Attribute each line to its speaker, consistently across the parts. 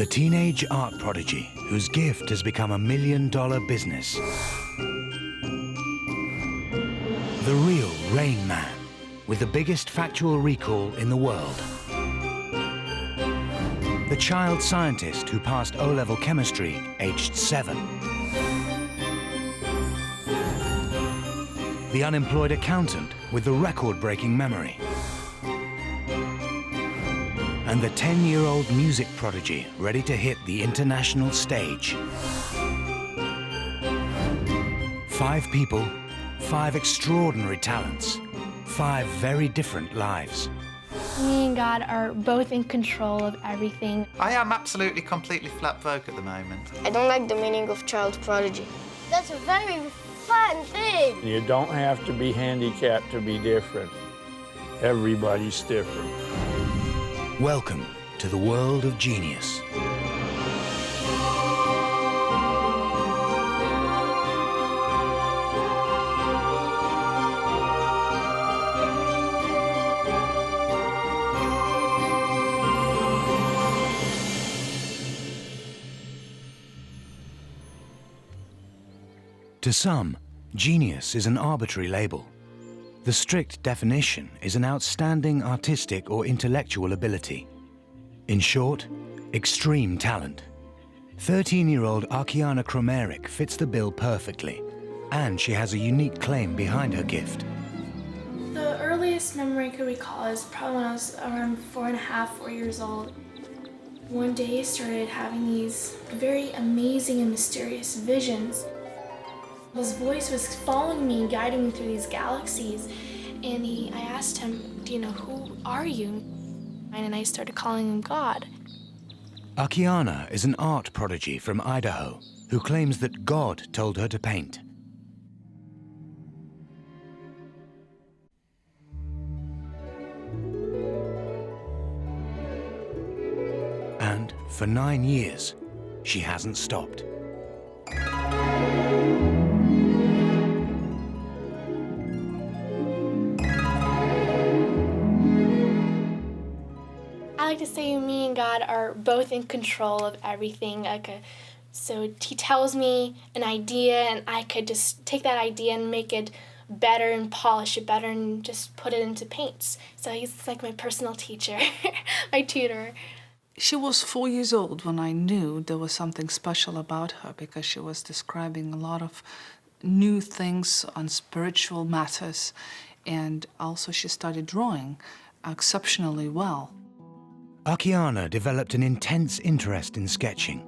Speaker 1: The teenage art prodigy whose gift has become $1 million business. The real Rain Man, with the biggest factual recall in the world. The child scientist who passed O-level chemistry aged 7. The unemployed accountant with the record-breaking memory. And the 10-year-old music prodigy ready to hit the international stage. 5 people, 5 extraordinary talents, 5 very different lives.
Speaker 2: Me and God are both in control of everything.
Speaker 3: I am absolutely completely flat broke at the moment.
Speaker 4: I don't like the meaning of child prodigy. That's a very fun thing.
Speaker 5: You don't have to be handicapped to be different. Everybody's different.
Speaker 1: Welcome to the world of genius. To some, genius is an arbitrary label. The strict definition is an outstanding artistic or intellectual ability. In short, extreme talent. 13-year-old Kiana fits the bill perfectly, and she has a unique claim behind her gift.
Speaker 2: The earliest memory I could recall is probably when I was around 4 years old. One day I started having these very amazing and mysterious visions. This voice was following me, guiding me through these galaxies, and I asked him, you know, who are you? And I started calling him God.
Speaker 1: Kiana is an art prodigy from Idaho who claims that God told her to paint. And for 9 years, she hasn't stopped.
Speaker 2: I like to say me and God are both in control of everything. So he tells me an idea, and I could just take that idea and make it better and polish it better and just put it into paints. So he's like my personal teacher, my tutor.
Speaker 6: She was 4 years old when I knew there was something special about her, because she was describing a lot of new things on spiritual matters, and also she started drawing exceptionally well.
Speaker 1: Kiana developed an intense interest in sketching.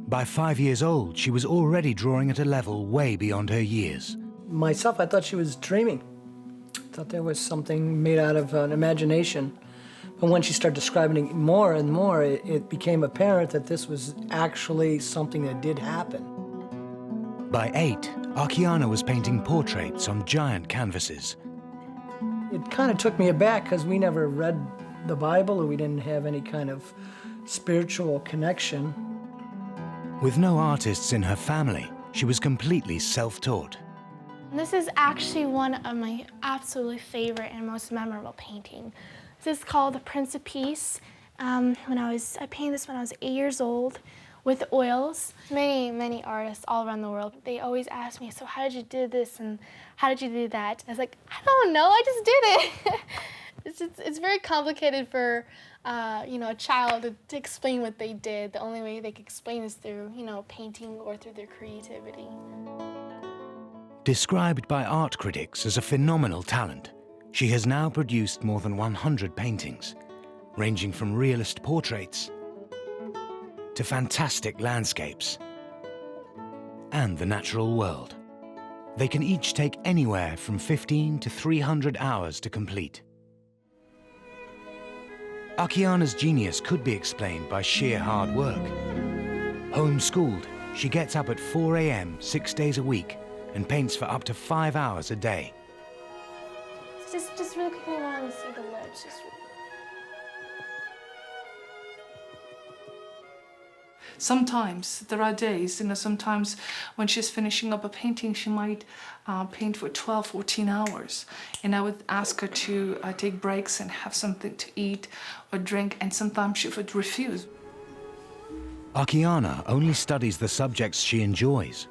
Speaker 1: By 5 years old, she was already drawing at a level way beyond her years.
Speaker 7: Myself, I thought she was dreaming. I thought there was something made out of an imagination. But when she started describing it more and more, it became apparent that this was actually something that did happen.
Speaker 1: By 8, Kiana was painting portraits on giant canvases.
Speaker 7: It kind of took me aback because we never read the Bible, or we didn't have any kind of spiritual connection.
Speaker 1: With no artists in her family, she was completely self-taught.
Speaker 2: This is actually one of my absolutely favorite and most memorable painting. This is called The Prince of Peace. I painted this when I was 8 years old with oils. Many artists all around the world, they always ask me, so how did you do this and how did you do that? I was like, I don't know, I just did it. It's very complicated for a child to explain what they did. The only way they can explain is through painting or through their creativity.
Speaker 1: Described by art critics as a phenomenal talent, she has now produced more than 100 paintings, ranging from realist portraits to fantastic landscapes and the natural world. They can each take anywhere from 15 to 300 hours to complete. Kiana's genius could be explained by sheer hard work. Homeschooled, she gets up at 4 a.m. 6 days a week and paints for up to 5 hours a day.
Speaker 2: Just really quickly, I want to see the lips.
Speaker 6: Sometimes there are days, sometimes when she's finishing up a painting, she might paint for 12, 14 hours. And I would ask her to take breaks and have something to eat or drink, and sometimes she would refuse.
Speaker 1: Kiana only studies the subjects she enjoys.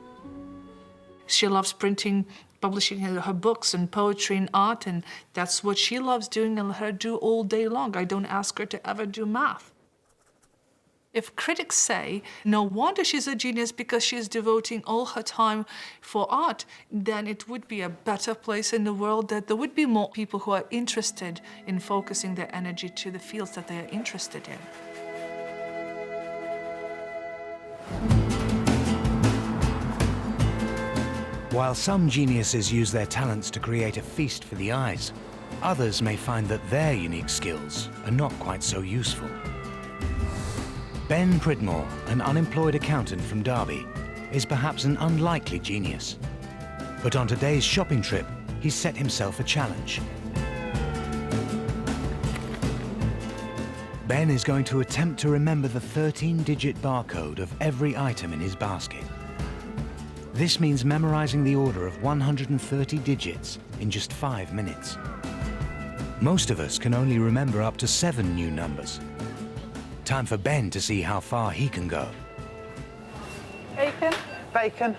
Speaker 6: She loves printing, publishing her books and poetry and art, and that's what she loves doing and let her do all day long. I don't ask her to ever do math. If critics say, no wonder she's a genius because she's devoting all her time for art, then it would be a better place in the world, that there would be more people who are interested in focusing their energy to the fields that they are interested in.
Speaker 1: While some geniuses use their talents to create a feast for the eyes, others may find that their unique skills are not quite so useful. Ben Pridmore, an unemployed accountant from Derby, is perhaps an unlikely genius. But on today's shopping trip, he's set himself a challenge. Ben is going to attempt to remember the 13-digit barcode of every item in his basket. This means memorizing the order of 130 digits in just 5 minutes. Most of us can only remember up to 7 new numbers. Time for Ben to see how far he can go.
Speaker 8: Bacon.
Speaker 3: Bacon,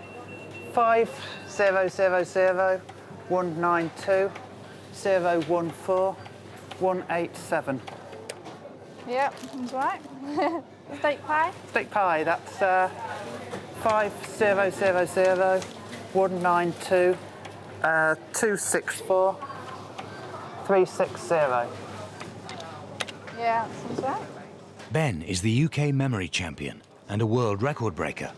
Speaker 3: 5000 192 014 187.
Speaker 8: Yep, that's right. Steak pie.
Speaker 3: Steak pie, that's 5000 192 264 360.
Speaker 8: Yeah, sounds right.
Speaker 1: Ben is the UK memory champion and a world record breaker.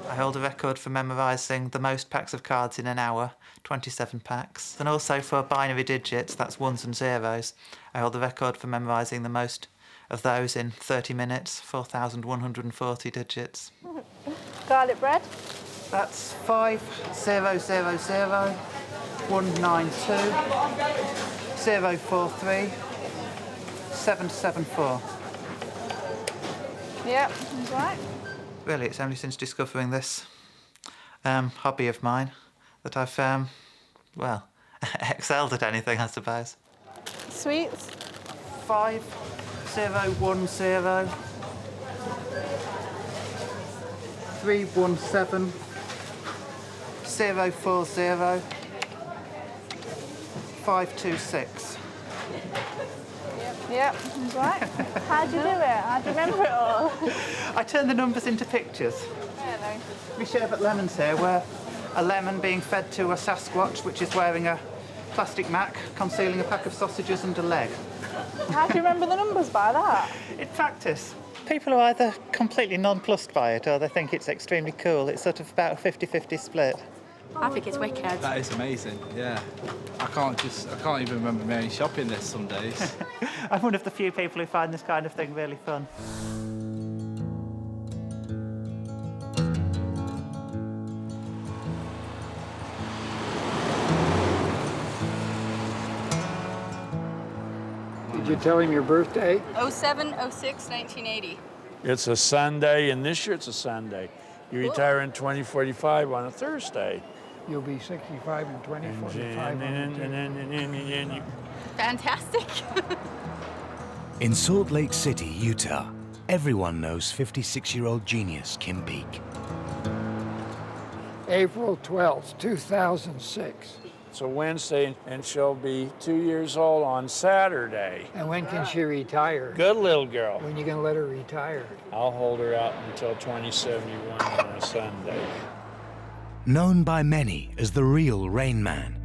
Speaker 3: I hold a record for memorising the most packs of cards in an hour, 27 packs. And also for binary digits, that's ones and zeros. I hold the record for memorising the most of those in 30 minutes, 4,140 digits.
Speaker 8: Garlic bread.
Speaker 3: That's 5000 192 043 774.
Speaker 8: Yep, that's right.
Speaker 3: Really, it's only since discovering this hobby of mine that I've, well, excelled at anything, I suppose.
Speaker 8: Sweets.
Speaker 3: 5010 317 040 526.
Speaker 8: Yep, that's right. How'd you do it? How'd you remember it all?
Speaker 3: I turn the numbers into pictures.
Speaker 8: Really?
Speaker 3: We sherbet lemons here, where a lemon being fed to a Sasquatch, which is wearing a plastic mac, concealing a pack of sausages and a leg.
Speaker 8: How do you remember the numbers by that?
Speaker 3: In practice, people are either completely nonplussed by it or they think it's extremely cool. It's sort of about a 50-50 split.
Speaker 9: I think it's wicked.
Speaker 10: That is amazing, yeah. I can't even remember me only shopping this some days.
Speaker 3: I'm one of the few people who find this kind of thing really fun.
Speaker 11: Did you tell him your birthday?
Speaker 9: 07/06/1980.
Speaker 5: It's a Sunday, and this year it's a Sunday. You retire in 2045 on a Thursday.
Speaker 11: You'll be 65 in 2045.
Speaker 9: Fantastic.
Speaker 1: In Salt Lake City, Utah, everyone knows 56-year-old genius Kim Peek.
Speaker 11: April 12th, 2006.
Speaker 5: It's a Wednesday, and she'll be 2 years old on Saturday.
Speaker 11: And when can she retire?
Speaker 5: Good little girl.
Speaker 11: When you gonna let her retire?
Speaker 5: I'll hold her out until 2071 on a Sunday.
Speaker 1: Known by many as the real Rain Man,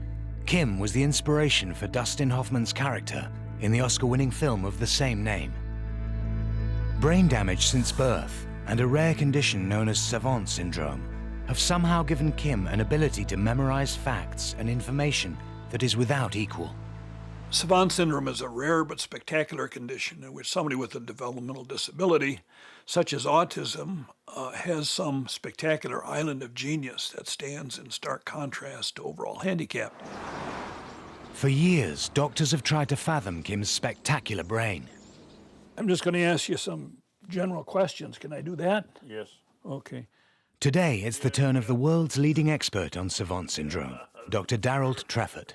Speaker 1: Kim was the inspiration for Dustin Hoffman's character in the Oscar-winning film of the same name. Brain damage since birth and a rare condition known as Savant Syndrome have somehow given Kim an ability to memorize facts and information that is without equal.
Speaker 12: Savant Syndrome is a rare but spectacular condition in which somebody with a developmental disability, such as autism, has some spectacular island of genius that stands in stark contrast to overall handicap.
Speaker 1: For years, doctors have tried to fathom Kim's spectacular brain.
Speaker 12: I'm just going to ask you some general questions. Can I do that?
Speaker 5: Yes.
Speaker 12: Okay.
Speaker 1: Today, it's the turn of the world's leading expert on Savant Syndrome, Dr. Darrell Treffert.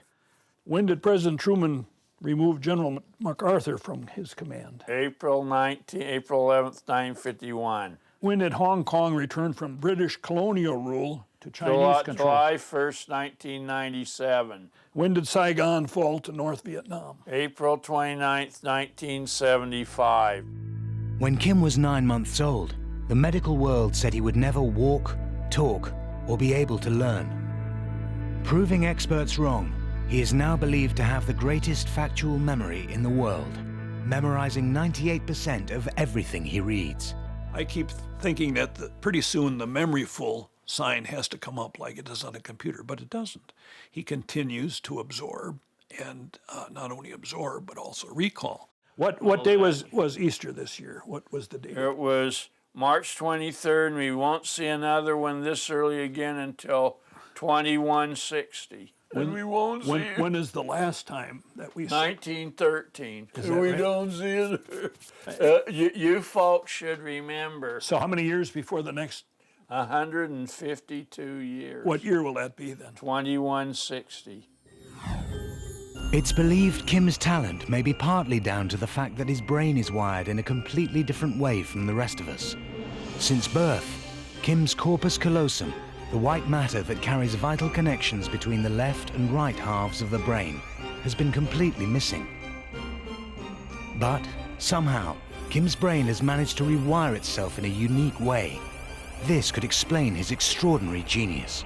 Speaker 12: When did President Truman remove General MacArthur from his command?
Speaker 5: April 11th, 1951.
Speaker 12: When did Hong Kong return from British colonial rule to Chinese control?
Speaker 5: July 1st, 1997.
Speaker 12: When did Saigon fall to North Vietnam?
Speaker 5: April 29th, 1975.
Speaker 1: When Kim was 9 months old, the medical world said he would never walk, talk, or be able to learn. Proving experts wrong, he is now believed to have the greatest factual memory in the world, memorizing 98% of everything he reads.
Speaker 12: I keep thinking that pretty soon the memory full sign has to come up like it does on a computer, but it doesn't. He continues to absorb, and not only absorb, but also recall. What day was Easter this year? What was the date?
Speaker 5: It was March 23rd, and we won't see another one this early again until 2160. And we won't see it.
Speaker 12: When is the last time that we
Speaker 5: 1913.
Speaker 12: Is that
Speaker 5: We
Speaker 12: right?
Speaker 5: don't see it. You folks should remember.
Speaker 12: So how many years before the next?
Speaker 5: 152 years.
Speaker 12: What year will that be then?
Speaker 5: 2160.
Speaker 1: It's believed Kim's talent may be partly down to the fact that his brain is wired in a completely different way from the rest of us. Since birth, Kim's corpus callosum, the white matter that carries vital connections between the left and right halves of the brain, has been completely missing. But somehow, Kim's brain has managed to rewire itself in a unique way. This could explain his extraordinary genius.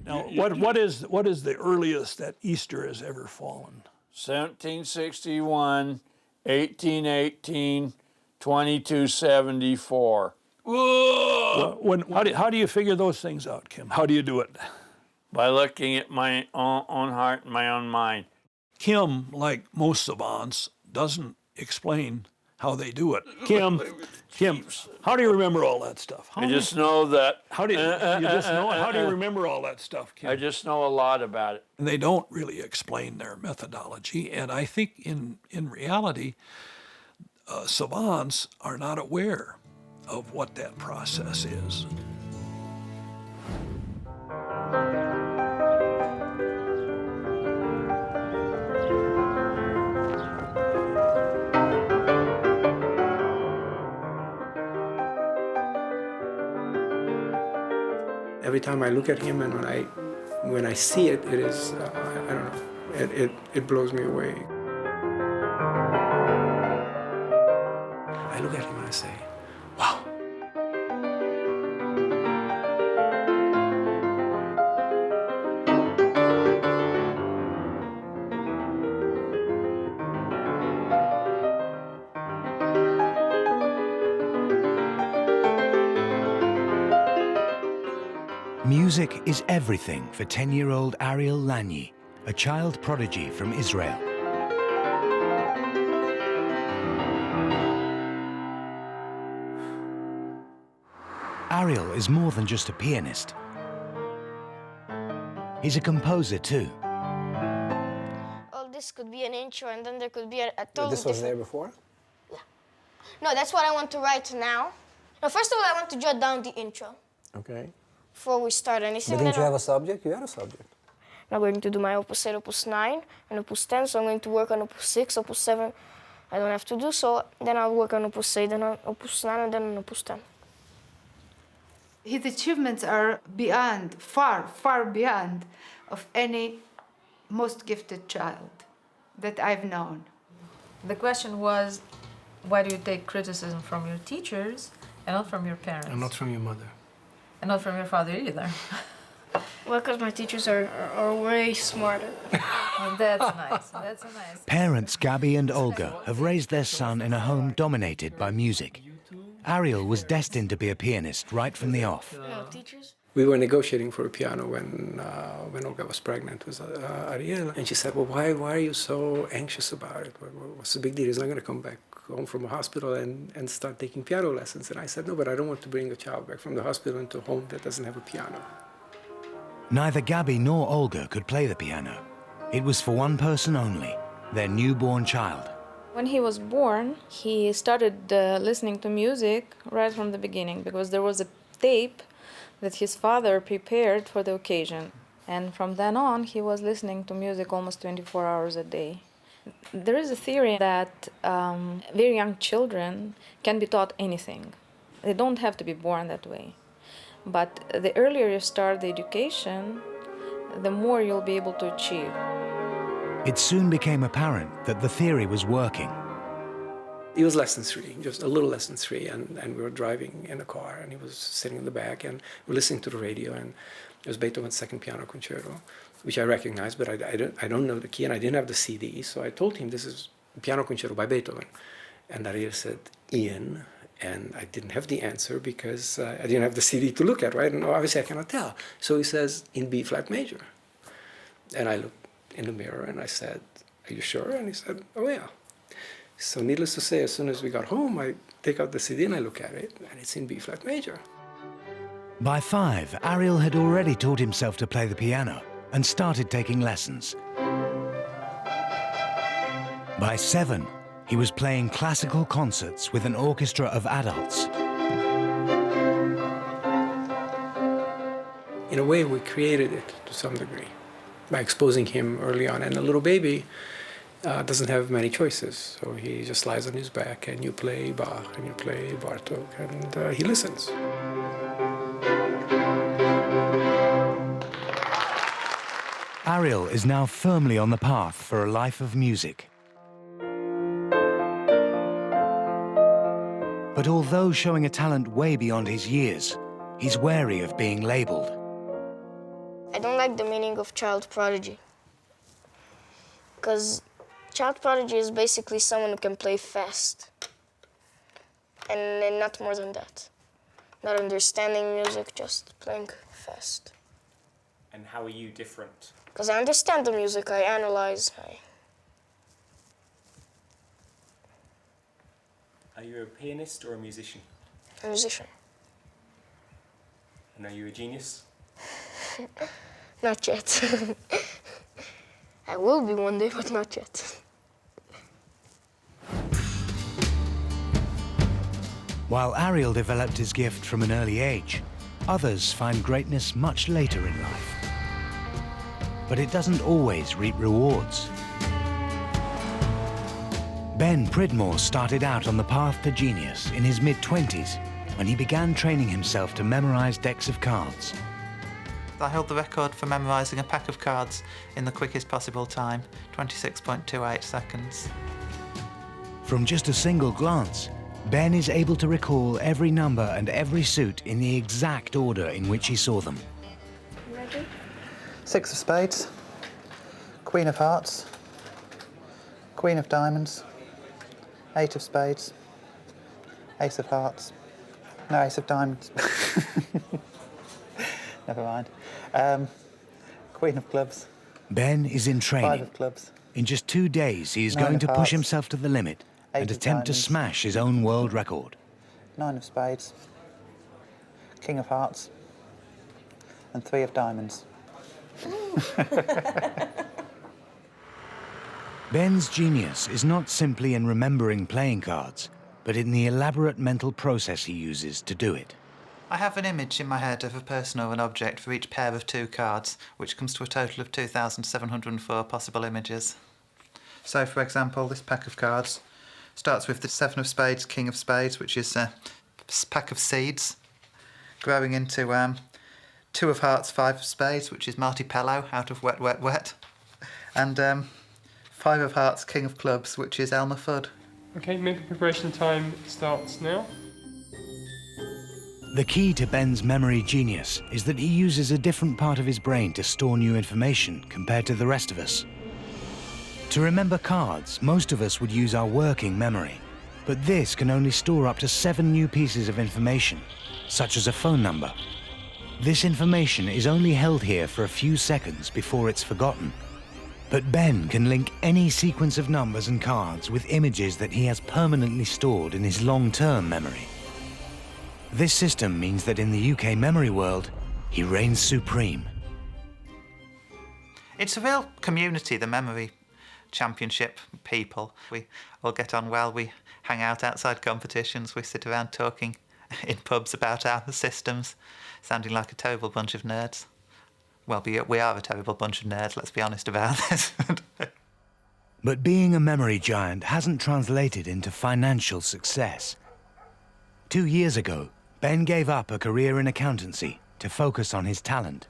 Speaker 12: Now, what is the earliest that Easter has ever fallen?
Speaker 5: 1761, 1818, 2274.
Speaker 12: How do you figure those things out, Kim? How do you do it?
Speaker 5: By looking at my own heart and my own mind.
Speaker 12: Kim, like most savants, doesn't explain how they do it. Kim, how do you remember all that stuff?
Speaker 5: I just know that.
Speaker 12: How do you just know it? How do you remember all that stuff, Kim?
Speaker 5: I just know a lot about it.
Speaker 12: They don't really explain their methodology, and I think in reality, savants are not aware of what that process is.
Speaker 13: Every time I look at him and when I see it, it is, I don't know, it blows me away. I look at him and I say, wow.
Speaker 1: Music is everything for 10-year-old Ariel Lanyi, a child prodigy from Israel. Ariel is more than just a pianist. He's a composer too.
Speaker 4: Well, this could be an intro, and then there could be a totally
Speaker 14: This was
Speaker 4: different...
Speaker 14: there before?
Speaker 4: Yeah. No, that's what I want to write now. No, first of all, I want to jot down the intro.
Speaker 14: Okay.
Speaker 4: Before we start anything.
Speaker 14: But didn't you have a subject? You had a subject.
Speaker 4: I'm going to do my opus 8, opus 9, and opus 10, so I'm going to work on opus 6, opus 7. I don't have to do so. Then I'll work on opus 8, then on opus 9, and then on opus 10.
Speaker 6: His achievements are beyond, far, far beyond of any most gifted child that I've known.
Speaker 15: The question was, why do you take criticism from your teachers and not from your parents?
Speaker 13: And not from your mother.
Speaker 15: And not from your father either.
Speaker 2: Well, because my teachers are way smarter.
Speaker 15: Well, that's nice. That's nice.
Speaker 1: Parents Gabby and Olga have raised their son in a home dominated by music. Ariel was destined to be a pianist right from the off.
Speaker 2: No, teachers?
Speaker 13: We were negotiating for a piano when Olga was pregnant with Ariel, and she said, well, why are you so anxious about it? What's the big deal? He's not going to come back home from a hospital and start taking piano lessons. And I said, no, but I don't want to bring a child back from the hospital into a home that doesn't have a piano.
Speaker 1: Neither Gabby nor Olga could play the piano. It was for one person only, their newborn child.
Speaker 15: When he was born, he started listening to music right from the beginning because there was a tape that his father prepared for the occasion. And from then on, he was listening to music almost 24 hours a day. There is a theory that very young children can be taught anything. They don't have to be born that way. But the earlier you start the education, the more you'll be able to achieve.
Speaker 1: It soon became apparent that the theory was working.
Speaker 13: He was less than 3, just a little less than 3, and we were driving in a car, and he was sitting in the back, and we were listening to the radio, and it was Beethoven's Second Piano Concerto, which I recognized, but I don't know the key, and I didn't have the CD, so I told him this is Piano Concerto by Beethoven. And Ariel said, Ian, and I didn't have the answer because I didn't have the CD to look at, right? And obviously I cannot tell. So he says, in B flat major. And I looked in the mirror and I said, are you sure? And he said, oh yeah. So needless to say, as soon as we got home, I take out the CD and I look at it, and it's in B flat major.
Speaker 1: By 5, Ariel had already taught himself to play the piano and started taking lessons. By 7, he was playing classical concerts with an orchestra of adults.
Speaker 13: In a way, we created it to some degree by exposing him early on. And a little baby doesn't have many choices. So he just lies on his back, and you play Bach, and you play Bartók, and he listens.
Speaker 1: Ariel is now firmly on the path for a life of music. But although showing a talent way beyond his years, he's wary of being labeled.
Speaker 4: I don't like the meaning of child prodigy. Because child prodigy is basically someone who can play fast. And not more than that. Not understanding music, just playing fast.
Speaker 16: And how are you different?
Speaker 4: Because I understand the music, I analyze.
Speaker 16: Are you a pianist or a musician?
Speaker 4: A musician.
Speaker 16: And are you a genius?
Speaker 4: Not yet. I will be one day, but not yet.
Speaker 1: While Ariel developed his gift from an early age, others find greatness much later in life. But it doesn't always reap rewards. Ben Pridmore started out on the path to genius in his mid-20s when he began training himself to memorize decks of cards.
Speaker 3: I held the record for memorising a pack of cards in the quickest possible time, 26.28 seconds.
Speaker 1: From just a single glance, Ben is able to recall every number and every suit in the exact order in which he saw them.
Speaker 3: Ready? 6 of spades, Queen of hearts, Queen of diamonds, 8 of spades, Ace of hearts, no, Ace of diamonds. Never mind. Queen of clubs.
Speaker 1: Ben is in training.
Speaker 3: 5 of clubs.
Speaker 1: In just 2 days, he is
Speaker 3: 9
Speaker 1: going
Speaker 3: of
Speaker 1: to push
Speaker 3: hearts.
Speaker 1: himself to the limit
Speaker 3: 8
Speaker 1: and
Speaker 3: of
Speaker 1: attempt to
Speaker 3: diamonds.
Speaker 1: smash his own world record.
Speaker 3: 9 of spades, King of hearts, and 3 of diamonds.
Speaker 1: Ben's genius is not simply in remembering playing cards, but in the elaborate mental process he uses to do it.
Speaker 3: I have an image in my head of a person or an object for each pair of 2 cards, which comes to a total of 2,704 possible images. So, for example, this pack of cards starts with the 7 of spades, King of spades, which is a pack of seeds, growing into 2 of hearts, 5 of spades, which is Marty Pello out of Wet, Wet, Wet, and 5 of hearts, King of clubs, which is Elmer Fudd.
Speaker 17: Okay, mental preparation time starts now.
Speaker 1: The key to Ben's memory genius is that he uses a different part of his brain to store new information compared to the rest of us. To remember cards, most of us would use our working memory, but this can only store up to 7 new pieces of information, such as a phone number. This information is only held here for a few seconds before it's forgotten. But Ben can link any sequence of numbers and cards with images that he has permanently stored in his long-term memory. This system means that in the UK memory world, he reigns supreme.
Speaker 3: It's a real community, the memory championship people. We all get on well, we hang out outside competitions, we sit around talking in pubs about our systems, sounding like a terrible bunch of nerds. Well, we are a terrible bunch of nerds, let's be honest about this.
Speaker 1: But being a memory giant hasn't translated into financial success. 2 years ago, Ben gave up a career in accountancy to focus on his talent.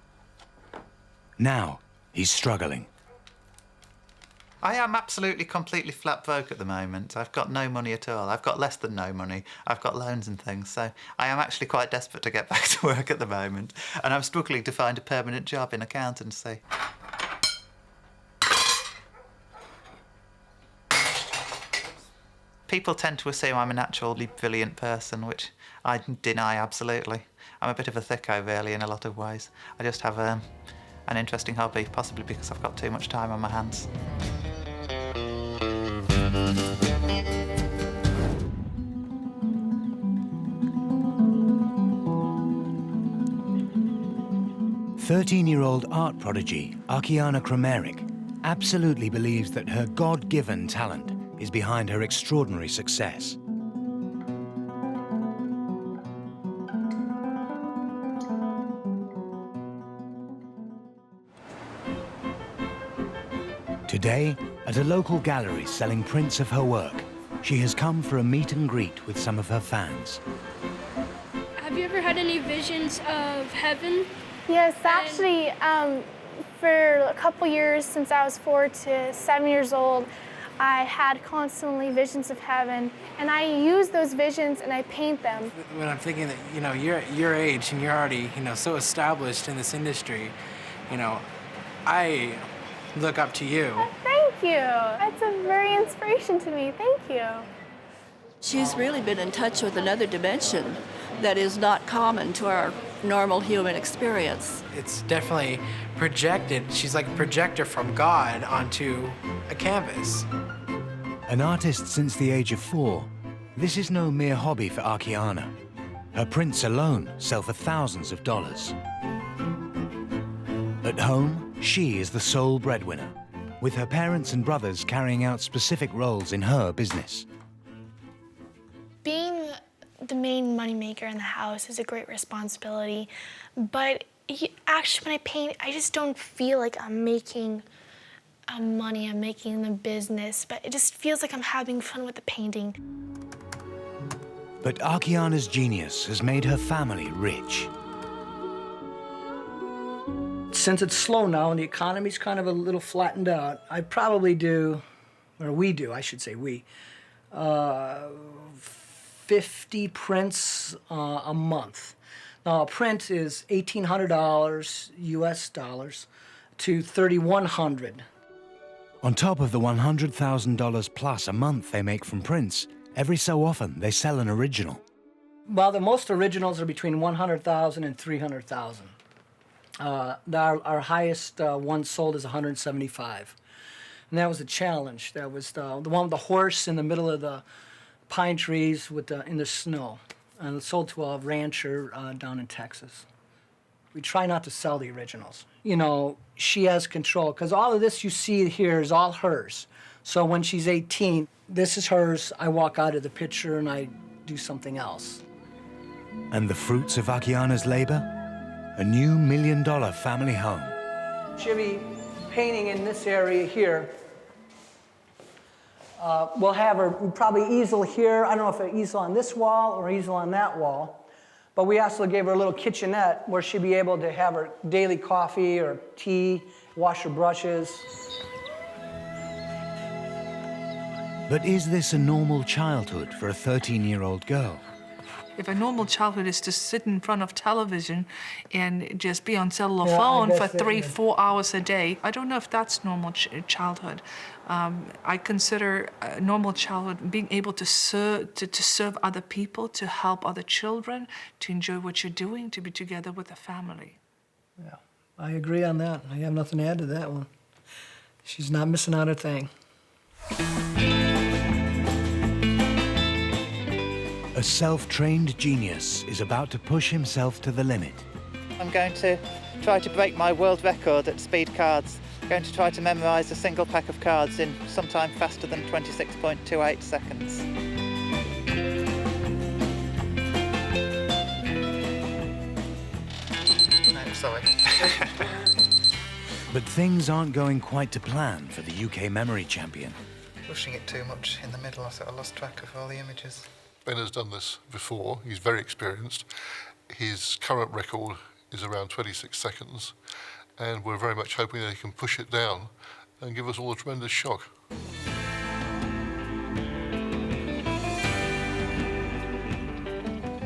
Speaker 1: Now, he's struggling.
Speaker 3: I am absolutely, completely flat broke at the moment. I've got no money at all. I've got less than no money. I've got loans and things, so I am actually quite desperate to get back to work at the moment. And I'm struggling to find a permanent job in accountancy. People tend to assume I'm a naturally brilliant person, which I deny absolutely. I'm a bit of a thicko, really, in a lot of ways. I just have an interesting hobby, possibly because I've got too much time on my hands.
Speaker 1: "13-year-old art prodigy Kiana absolutely believes that her God-given talent is behind her extraordinary success. Today, at a local gallery selling prints of her work, she has come for a meet and greet with some of her fans.
Speaker 18: Have you ever had any visions of heaven?
Speaker 2: Yes, actually, for a couple years, since I was 4 to 7 years old, I had constantly visions of heaven, and I use those visions and I paint them.
Speaker 19: When I'm thinking that, you're at your age and you're already, so established in this industry, I look up to you.
Speaker 2: Thank you. That's a very inspiration to me. Thank you.
Speaker 20: She's really been in touch with another dimension that is not common to our normal human experience.
Speaker 19: It's definitely projected. She's like a projector from God onto a canvas.
Speaker 1: An artist since the age of 4, this is no mere hobby for Kiana. Her prints alone sell for thousands of dollars. At home, she is the sole breadwinner, with her parents and brothers carrying out specific roles in her business.
Speaker 2: Being the main moneymaker in the house is a great responsibility, but actually when I paint, I just don't feel like I'm making money, I'm making the business, but it just feels like I'm having fun with the painting.
Speaker 1: But Kiana's genius has made her family rich.
Speaker 7: Since it's slow now and the economy's kind of a little flattened out, I probably do, or we do, I should say we, 50 prints a month. Now, a print is $1,800 US dollars to $3,100.
Speaker 1: On top of the $100,000 plus a month they make from prints, every so often they sell an original.
Speaker 7: Well, the most originals are between $100,000 and $300,000. Our highest one sold is $175,000. And that was a challenge. That was the one with the horse in the middle of the pine trees in the snow. And it sold to a rancher down in Texas. We try not to sell the originals. She has control, because all of this you see here is all hers. So when she's 18, this is hers. I walk out of the picture and I do something else.
Speaker 1: And the fruits of Kiana's labor? A new $1 million family home.
Speaker 7: She'll be painting in this area here. We'll have her probably easel here. I don't know if an easel on this wall or easel on that wall. But we also gave her a little kitchenette where she'd be able to have her daily coffee or tea, wash her brushes.
Speaker 1: But is this a normal childhood for a 13-year-old girl?
Speaker 6: If a normal childhood is to sit in front of television and just be on cellular phone for 3-4 hours a day, I don't know if that's normal childhood. I consider a normal childhood being able to serve other people, to help other children, to enjoy what you're doing, to be together with a family.
Speaker 7: Yeah, I agree on that. I have nothing to add to that one. She's not missing out a thing.
Speaker 1: A self-trained genius is about to push himself to the limit.
Speaker 3: I'm going to try to break my world record at speed cards. I'm going to try to memorise a single pack of cards in sometime faster than 26.28 seconds. No, sorry.
Speaker 1: But things aren't going quite to plan for the UK memory champion.
Speaker 3: Pushing it too much in the middle, I thought I lost track of all the images.
Speaker 21: Ben has done this before, he's very experienced. His current record is around 26 seconds, and we're very much hoping that he can push it down and give us all a tremendous shock.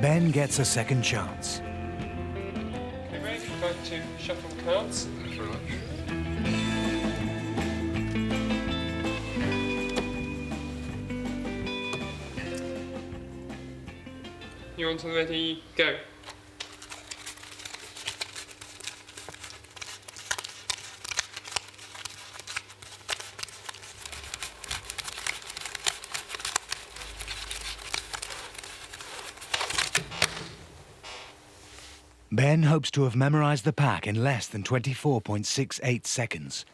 Speaker 1: Ben gets a second chance.
Speaker 17: Okay, ready? We'd like to shuffle the cards.
Speaker 21: Thanks very much.
Speaker 17: You're on to the ready, go.
Speaker 1: Ben hopes to have memorized the pack in less than 24.68 seconds.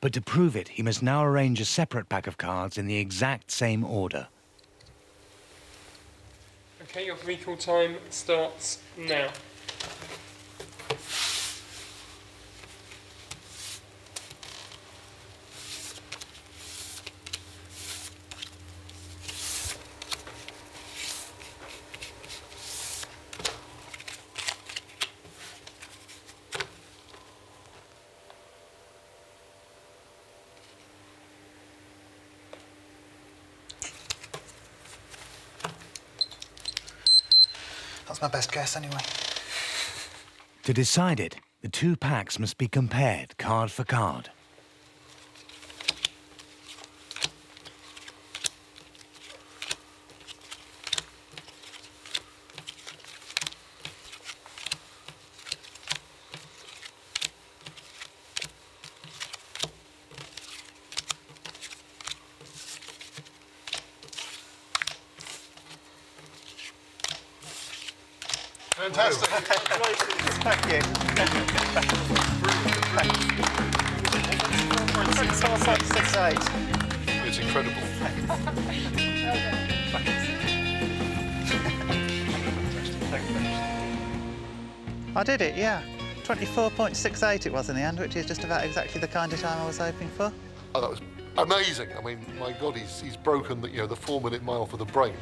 Speaker 1: But to prove it, he must now arrange a separate pack of cards in the exact same order.
Speaker 17: Okay, your recall time starts now.
Speaker 3: That's my best guess anyway.
Speaker 1: To decide it, the two packs must be compared card for card.
Speaker 21: Fantastic.
Speaker 3: Congratulations. Thank you. 24.68.
Speaker 21: It's incredible.
Speaker 3: I did it, yeah. 24.68 it was in the end, which is just about exactly the kind of time I was hoping for.
Speaker 21: Oh, that was amazing. I mean, my God, he's broken the 4-minute mile for the brain.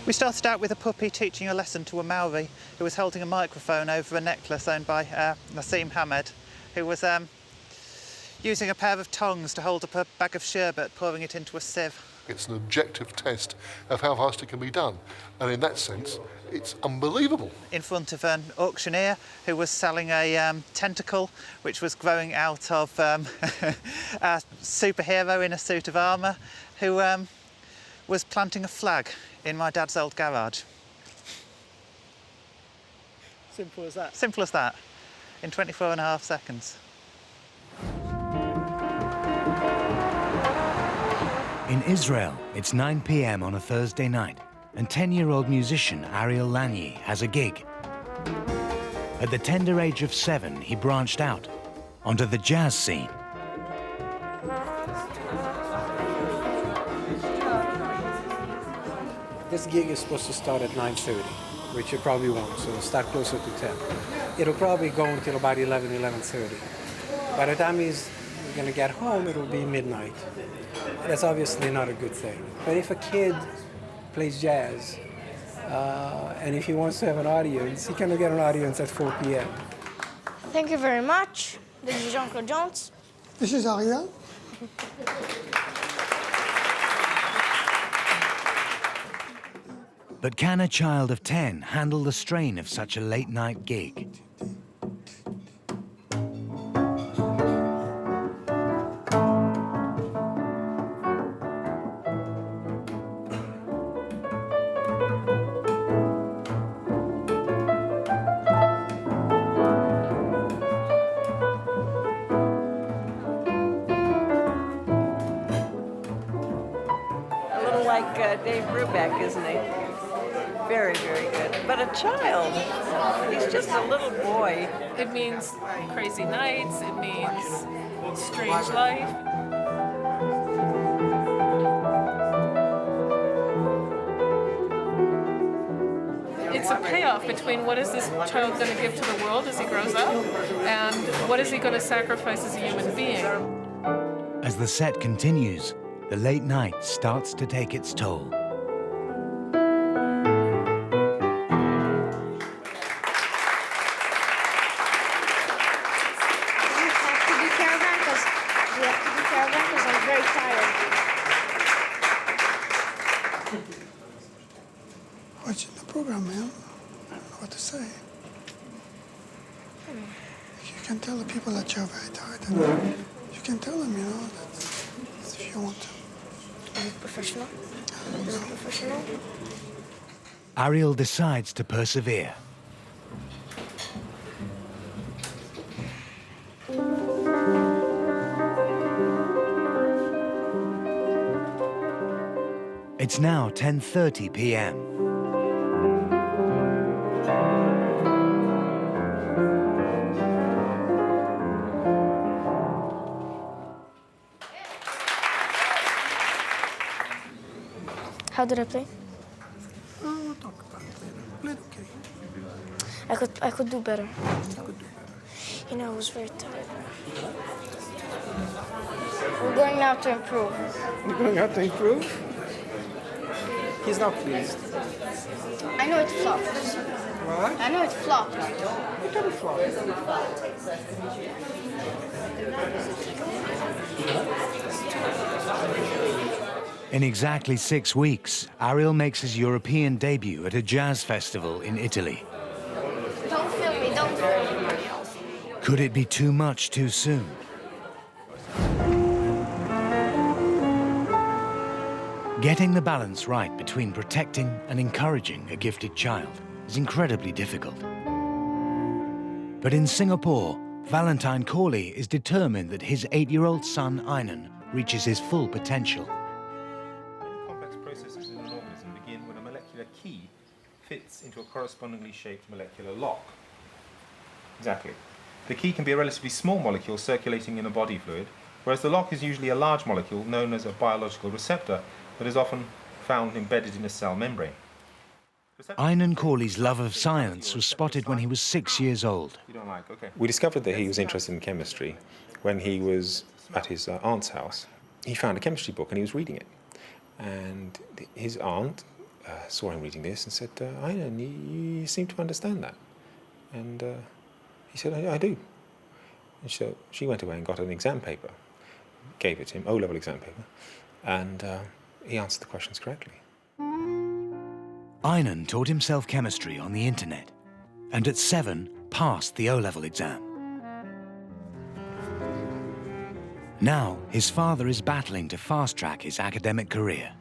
Speaker 3: We started out with a puppy teaching a lesson to a Maori who was holding a microphone over a necklace owned by Nassim Hamed, who was using a pair of tongs to hold up a bag of sherbet, pouring it into a sieve.
Speaker 21: It's an objective test of how fast it can be done. And in that sense, it's unbelievable.
Speaker 3: In front of an auctioneer who was selling a tentacle which was growing out of a superhero in a suit of armour who was planting a flag in my dad's old garage.
Speaker 7: Simple as that.
Speaker 3: Simple as that, in 24.5 seconds.
Speaker 1: In Israel, it's 9 p.m. on a Thursday night, and 10-year-old musician Ariel Lanyi has a gig. At the tender age of 7, he branched out onto the jazz scene.
Speaker 14: This gig is supposed to start at 9:30, which it probably won't, so it'll start closer to 10. It'll probably go until about 11, 11:30. By the time he's going to get home, it'll be midnight. That's obviously not a good thing. But if a kid plays jazz, and if he wants to have an audience, he can get an audience at 4 p.m.
Speaker 4: Thank you very much. This is Jean-Claude Jones.
Speaker 11: This is Ariel.
Speaker 1: But can a child of 10 handle the strain of such a late-night gig?
Speaker 22: A little like Dave Brubeck, isn't he? Very, very good. But a child, he's just a little boy.
Speaker 6: It means crazy nights, it means strange life.
Speaker 8: it's a payoff between what is this child going to give to the world as he grows up, and what is he going to sacrifice as a human being.
Speaker 1: As the set continues, the late night starts to take its toll.
Speaker 10: Watching the program, man. I don't know what to say. You can tell the people that you're very tired, and you can tell them, you know, that if you want to.
Speaker 4: Is it professional? Is it professional?
Speaker 1: Ariel decides to persevere. It's now 10:30 p.m.
Speaker 4: How did I play?
Speaker 10: We'll talk about it later. Played okay.
Speaker 4: I could do better. You know, I was very tired. We're going now to improve.
Speaker 10: You're going out to improve? He's not pleased.
Speaker 4: I know it flopped.
Speaker 10: What?
Speaker 4: I know it flopped.
Speaker 10: It didn't flop.
Speaker 1: In exactly 6 weeks, Ariel makes his European debut at a jazz festival in Italy.
Speaker 4: Don't film me, don't film me.
Speaker 1: Could it be too much too soon? Getting the balance right between protecting and encouraging a gifted child is incredibly difficult. But in Singapore, Valentine Corley is determined that his 8-year-old son, Einan, reaches his full potential.
Speaker 23: Complex processes in an organism begin when a molecular key fits into a correspondingly shaped molecular lock. Exactly. The key can be a relatively small molecule circulating in a body fluid, whereas the lock is usually a large molecule known as a biological receptor that is often found embedded in a cell membrane.
Speaker 1: Einan Corley's love of science was spotted when he was 6 years old.
Speaker 23: We discovered that he was interested in chemistry when he was at his aunt's house. He found a chemistry book and he was reading it. And his aunt saw him reading this and said, Einan, you seem to understand that. And he said, I do. And so she went away and got an exam paper, gave it to him, O-level exam paper, and he answered the questions correctly.
Speaker 1: Einan taught himself chemistry on the internet, and at 7 passed the O-level exam. Now his father is battling to fast-track his academic career.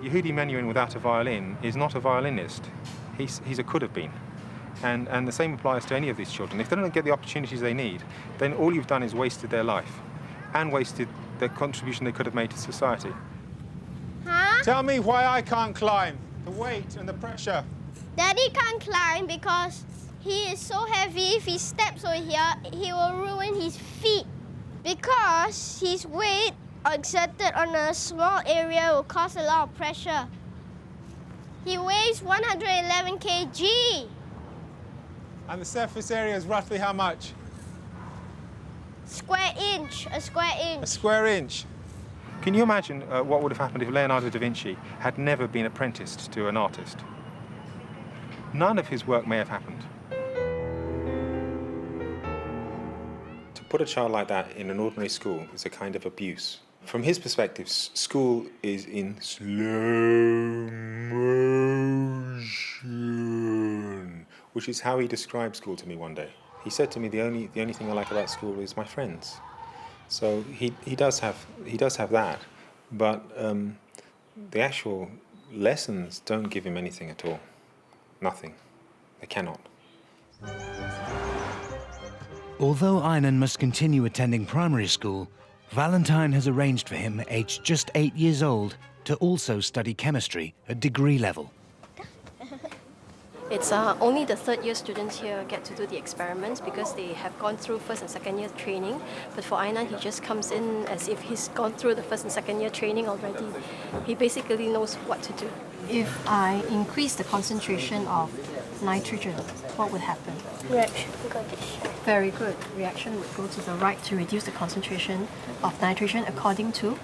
Speaker 23: Yehudi Menuhin without a violin is not a violinist. He's a could have been. And the same applies to any of these children. If they don't get the opportunities they need, then all you've done is wasted their life and wasted the contribution they could have made to society.
Speaker 24: Huh?
Speaker 25: Tell me why I can't climb. The weight and the pressure.
Speaker 24: Daddy can't climb because he is so heavy. If he steps over here, he will ruin his feet. Because his weight exerted on a small area will cause a lot of pressure. He weighs 111 kg.
Speaker 25: And the surface area is roughly how much?
Speaker 24: Square inch, a square inch.
Speaker 25: A square inch.
Speaker 23: Can you imagine what would have happened if Leonardo da Vinci had never been apprenticed to an artist? None of his work may have happened. To put a child like that in an ordinary school is a kind of abuse. From his perspective, school is in slow motion, which is how he described school to me one day. He said to me, the only thing I like about school is my friends. So he does have that, but the actual lessons don't give him anything at all. Nothing. They cannot.
Speaker 1: Although Einan must continue attending primary school, Valentine has arranged for him, aged just 8 years old, to also study chemistry at degree level.
Speaker 26: It's only the third-year students here get to do the experiments because they have gone through first and second-year training. But for Einan, he just comes in as if he's gone through the first and second-year training already. He basically knows what to do. If I increase the concentration of nitrogen, what would happen?
Speaker 24: Reaction would go this way.
Speaker 26: Very good. Reaction would go to the right to reduce the concentration of nitrogen according to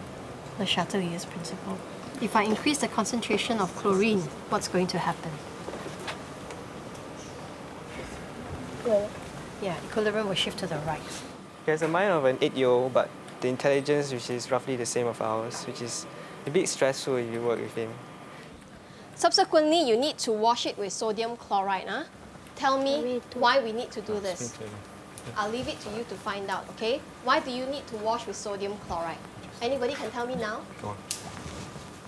Speaker 26: the Chatelier's principle. If I increase the concentration of chlorine, what's going to happen? Yeah, equilibrium will shift to the right.
Speaker 5: He has the mind of an 8-year-old, but the intelligence, which is roughly the same of ours, which is a bit stressful if you work with him.
Speaker 26: Subsequently, you need to wash it with sodium chloride. Huh? Tell me why we need to do this. I'll leave it to you to find out, okay? Why do you need to wash with sodium chloride? Anybody can tell me now?
Speaker 5: Go on.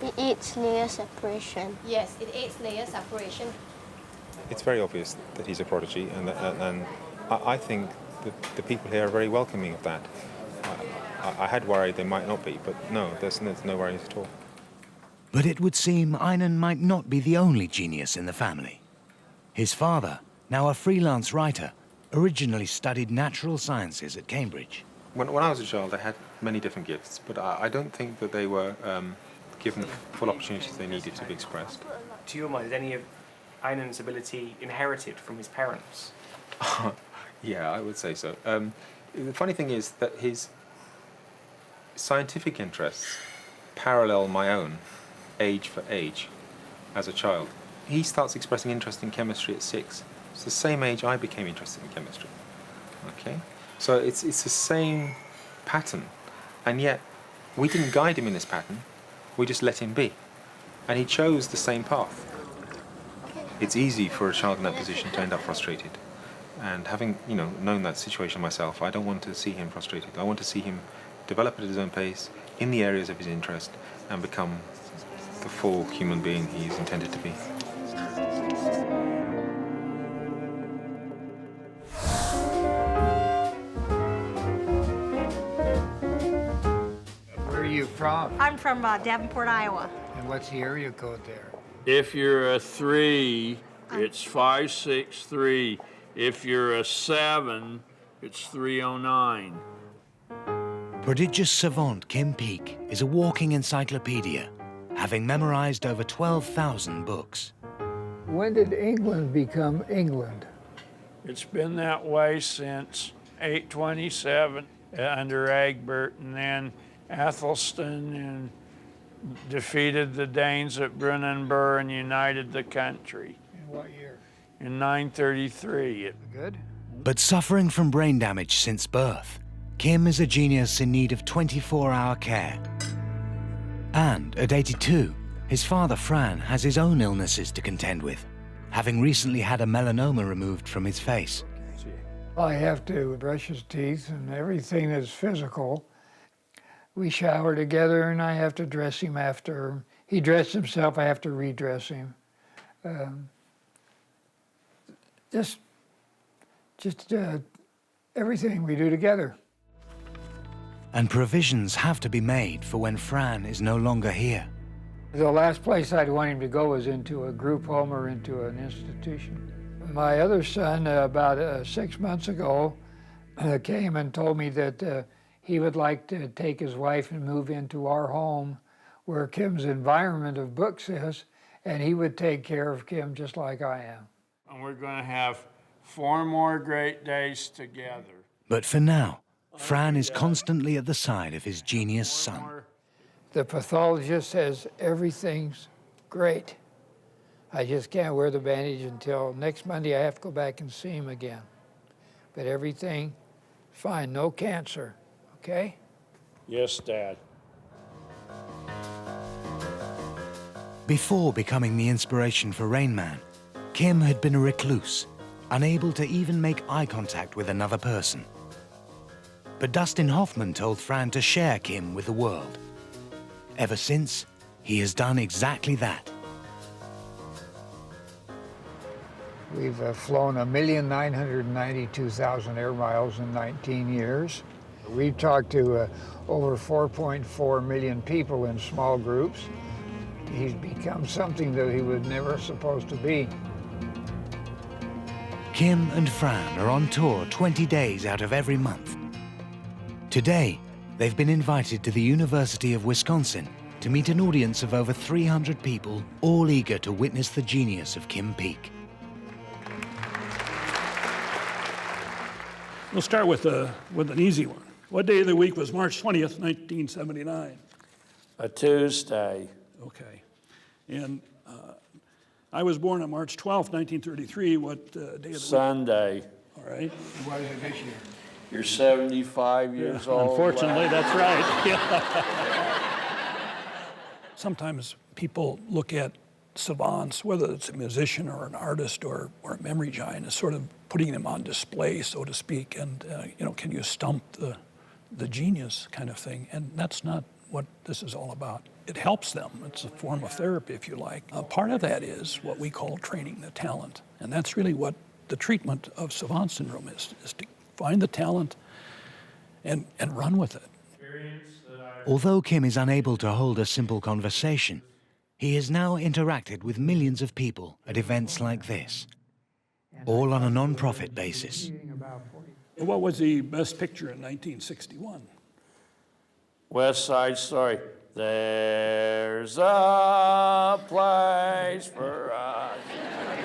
Speaker 24: It aids layer separation.
Speaker 26: Yes, it aids layer separation.
Speaker 23: It's very obvious that he's a prodigy, and I think that the people here are very welcoming of that. I had worried they might not be, but no, there's no worries at all.
Speaker 1: But it would seem Einan might not be the only genius in the family. His father, now a freelance writer, originally studied natural sciences at Cambridge.
Speaker 23: When I was a child, I had many different gifts, but I don't think that they were given the full opportunities they needed to be expressed.
Speaker 9: To your mind, is any of Einan's ability inherited from his parents?
Speaker 23: Yeah, I would say so. The funny thing is that his scientific interests parallel my own, age for age, as a child. He starts expressing interest in chemistry at 6. It's the same age I became interested in chemistry. Okay? So it's the same pattern, and yet we didn't guide him in this pattern, we just let him be. And he chose the same path. It's easy for a child in that position to end up frustrated. And having, known that situation myself, I don't want to see him frustrated. I want to see him develop at his own pace, in the areas of his interest, and become the full human being he's intended to be.
Speaker 11: Where are you from?
Speaker 12: I'm from Davenport, Iowa.
Speaker 11: And what's the area code there?
Speaker 13: If you're a 3, it's 563. If you're a 7, it's 309.
Speaker 1: Prodigious savant Kim Peek is a walking encyclopedia, having memorized over 12,000 books.
Speaker 11: When did England become England?
Speaker 13: It's been that way since 827 under Egbert, and then Athelstan defeated the Danes at Brunanburh and united the country.
Speaker 11: In what year?
Speaker 13: In 933.
Speaker 11: Good.
Speaker 1: But suffering from brain damage since birth, Kim is a genius in need of 24-hour care. And at 82, his father Fran has his own illnesses to contend with, having recently had a melanoma removed from his face.
Speaker 11: I have to brush his teeth and everything that's physical. We shower together and I have to dress him after. He dressed himself, I have to redress him. Just everything we do together.
Speaker 1: And provisions have to be made for when Fran is no longer here.
Speaker 11: The last place I'd want him to go is into a group home or into an institution. My other son, about 6 months ago, came and told me that he would like to take his wife and move into our home where Kim's environment of books is, and he would take care of Kim just like I am.
Speaker 13: And we're going to have 4 more great days together.
Speaker 1: But for now, Fran is constantly at the side of his genius son.
Speaker 11: The pathologist says everything's great. I just can't wear the bandage until next Monday. I have to go back and see him again. But everything, fine, no cancer, okay?
Speaker 13: Yes, Dad.
Speaker 1: Before becoming the inspiration for Rain Man, Kim had been a recluse, unable to even make eye contact with another person. But Dustin Hoffman told Fran to share Kim with the world. Ever since, he has done exactly that.
Speaker 11: We've flown 1,992,000 air miles in 19 years. We've talked to over 4.4 million people in small groups. He's become something that he was never supposed to be.
Speaker 1: Kim and Fran are on tour 20 days out of every month. Today, they've been invited to the University of Wisconsin to meet an audience of over 300 people, all eager to witness the genius of Kim Peek.
Speaker 2: We'll start with an easy one. What day of the week was March 20th, 1979?
Speaker 13: A Tuesday.
Speaker 2: Okay. And I was born on March 12th, 1933. What day of the week?
Speaker 13: Sunday.
Speaker 2: All right.
Speaker 11: Why is it this year?
Speaker 13: You're 75 years old.
Speaker 2: Unfortunately, that's right. Yeah. Sometimes people look at savants, whether it's a musician or an artist or a memory giant, as sort of putting them on display, so to speak, and can you stump the genius kind of thing? And that's not what this is all about. It helps them. It's a form of therapy, if you like. Part of that is what we call training the talent, and that's really what the treatment of Savant Syndrome is to find the talent and run with it.
Speaker 1: Although Kim is unable to hold a simple conversation, he has now interacted with millions of people at events like this, all on a non-profit basis.
Speaker 2: What was the best picture in 1961?
Speaker 13: West Side Story. There's a place for us.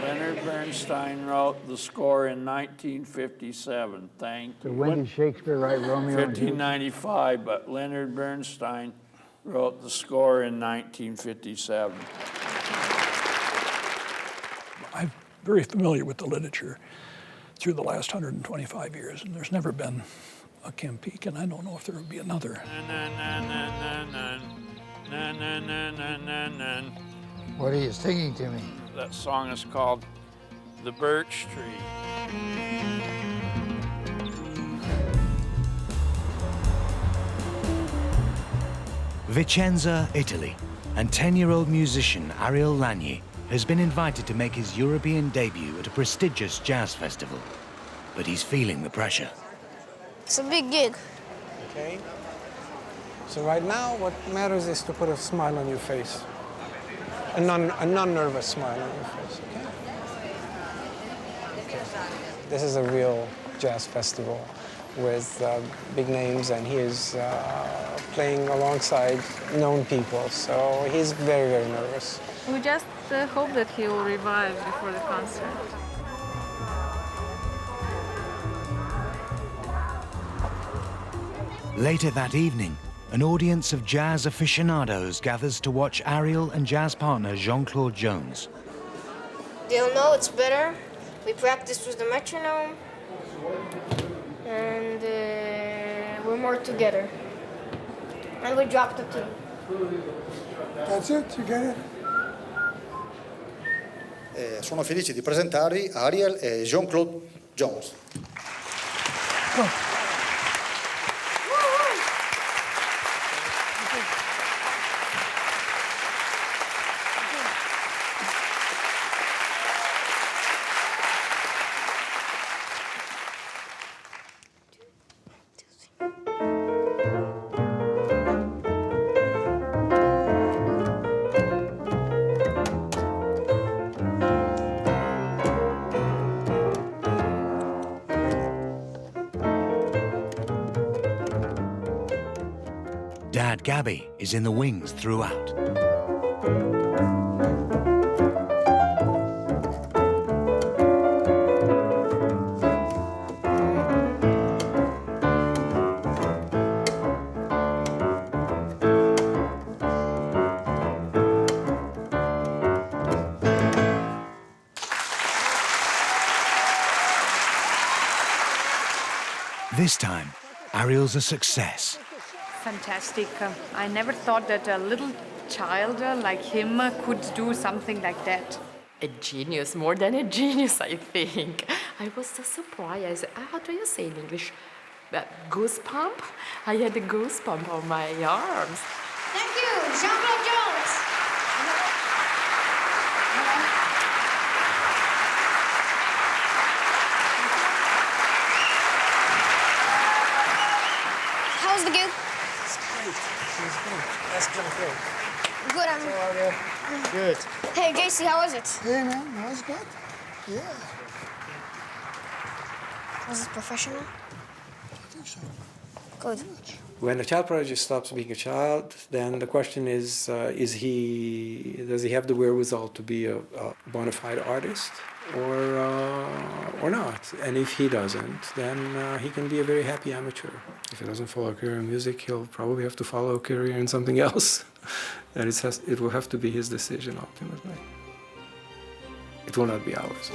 Speaker 13: Leonard Bernstein wrote the score in 1957. Thank you.
Speaker 11: So when did Shakespeare write Romeo and Juliet?
Speaker 13: 1595, but Leonard Bernstein wrote the score in 1957.
Speaker 2: I'm very familiar with the literature through the last 125 years, and there's never been a Kim Peek, and I don't know if there would be another.
Speaker 11: What are you singing to me?
Speaker 13: That song is called The Birch Tree.
Speaker 1: Vicenza, Italy, and 10-year-old musician Ariel Lagny has been invited to make his European debut at a prestigious jazz festival, but he's feeling the pressure.
Speaker 4: It's a big gig.
Speaker 14: Okay. So right now, what matters is to put a smile on your face. A non-nervous smile on your face, okay? Okay. This is a real jazz festival with big names, and he is playing alongside known people, so he's very, very nervous.
Speaker 8: We just hope that he will revive before the concert.
Speaker 1: Later that evening, an audience of jazz aficionados gathers to watch Ariel and jazz partner Jean-Claude Jones.
Speaker 4: They'll know it's better. We practiced with the metronome, and we're more together. And we dropped the tune.
Speaker 10: That's it, you get it?
Speaker 15: Sono felice di presentare Ariel e Jean-Claude Jones.
Speaker 1: Dad Gabby is in the wings throughout. This time, Ariel's a success.
Speaker 16: Fantastic. I never thought that a little child like him could do something like that.
Speaker 18: A genius, more than a genius, I think. I was so surprised. How do you say in English? Goosebump? I had a goosebump on my arms.
Speaker 24: Thank you, Jean-Claude Jones. How's the gig?
Speaker 14: That's kind of great.
Speaker 24: Good,
Speaker 14: Good.
Speaker 24: Hey, JC, how was it?
Speaker 10: Hey, man, that was good. Yeah.
Speaker 24: Was it professional?
Speaker 10: I think so.
Speaker 24: Good.
Speaker 14: When a child prodigy stops being a child, then the question is does he have the wherewithal to be a bona fide artist or not? And if he doesn't, then he can be a very happy amateur. If he doesn't follow a career in music, he'll probably have to follow a career in something else. And it will have to be his decision ultimately. It will not be ours.